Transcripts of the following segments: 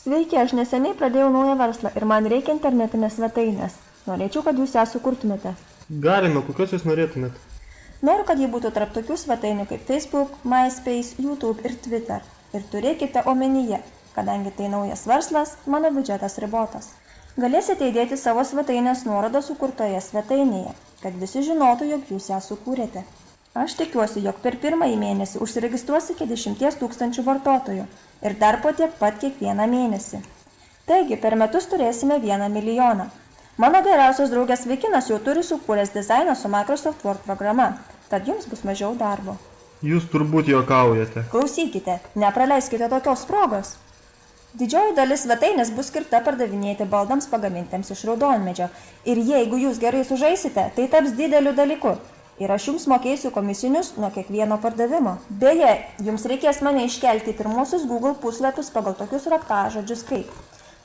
Sveiki, aš neseniai pradėjau naują verslą ir man reikia internetinės svetainės. Norėčiau, kad jūs ją sukurtumėte. Galime, kokios jūs norėtumėt? Noriu, kad ji būtų tarp tokių svetainių kaip Facebook, MySpace, YouTube ir Twitter. Ir turėkite omenyje, kadangi tai naujas verslas, mano biudžetas ribotas. Galėsite įdėti savo svetainės nuorodą sukurtoje svetainėje, kad visi žinotų, jog jūs ją sukūrėte. Aš tikiuosi, jog per pirmąjį mėnesį užsiregistruos iki 10 000 vartotojų ir dar po tiek pat kiekvieną mėnesį. Taigi, per metus turėsime 1 milijoną. Mano geriausios draugės vaikinas jau turi sukūręs dizainą su Microsoft Word programa, tad jums bus mažiau darbo. Jūs turbūt juokaujate. Klausykite, nepraleiskite tokios progos. Didžioji dalis svetainės bus skirta pardavinėti baldams pagamintiems iš raudonmedžio. Ir jeigu jūs gerai sužaisite, tai taps dideliu dalyku. Ir aš jums mokėsiu komisinius nuo kiekvieno pardavimo. Beje, jums reikės mane iškelti į pirmuosius Google puslapius pagal tokius raktažodžius kaip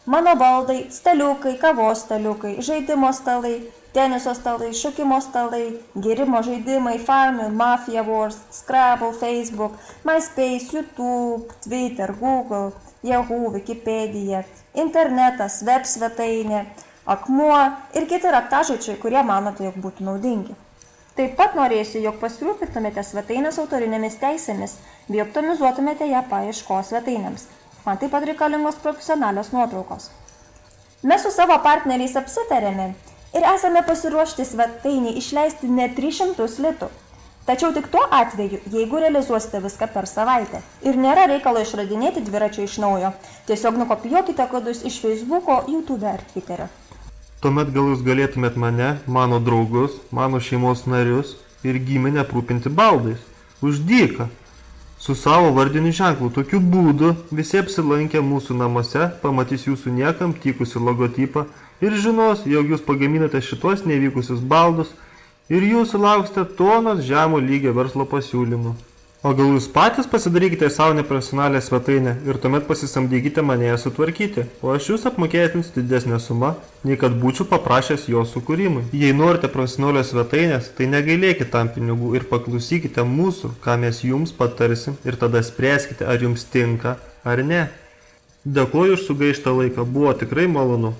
mano baldai, staliukai, kavos staliukai, žaidimo stalai, teniso stalai, šokimo stalai, gėrimo žaidimai, Farmville, Mafia Wars, Scrabble, Facebook, MySpace, YouTube, Twitter, Google, Yahoo, Wikipedia, internetas, web svetainė, akmuo ir kiti raktažodžiai, kurie manote, jog būtų naudingi. Taip pat norėsiu, jog pasirūpintumėte svetainės autorinėmis teisėmis bei optimizuotumėte ją paieškos svetainėms. Man taip pat reikalingos profesionalios nuotraukos. Mes su savo partneriais apsitarėme ir esame pasiruošti svetainį išleisti ne 300 litų. Tačiau tik tuo atveju, jeigu realizuosite viską per savaitę. Ir nėra reikalo išradinėti dviračio iš naujo. Tiesiog nukopijuokite kodus iš Facebooko, YouTube ar Twitterio. Tuomet gal jūs galėtumėt mane, mano draugus, mano šeimos narius ir giminę aprūpinti baldais. Už dyką. Su savo vardiniu ženklu. Tokiu būdu visi apsilankę mūsų namuose pamatys jūsų niekam tikusi logotipą ir žinos, jog jūs pagaminate šitos nevykusius baldus ir jūs sulauksite tonos žemo lygio verslo pasiūlymų. O gal jūs patys pasidarykite savo neprofesionalią svetainę ir tuomet pasisamdykite mane ją sutvarkyti, o aš jūs apmokėtinsiu didesnę sumą, nei kad būčiau paprašęs jos sukūrimui. Jei norite profesionalios svetainės, tai negailėkite tam pinigų ir paklausykite mūsų, ką mes jums patarsim ir tada spręskite, ar jums tinka ar ne. Dėkoju už sugaištą laiką, buvo tikrai malonu.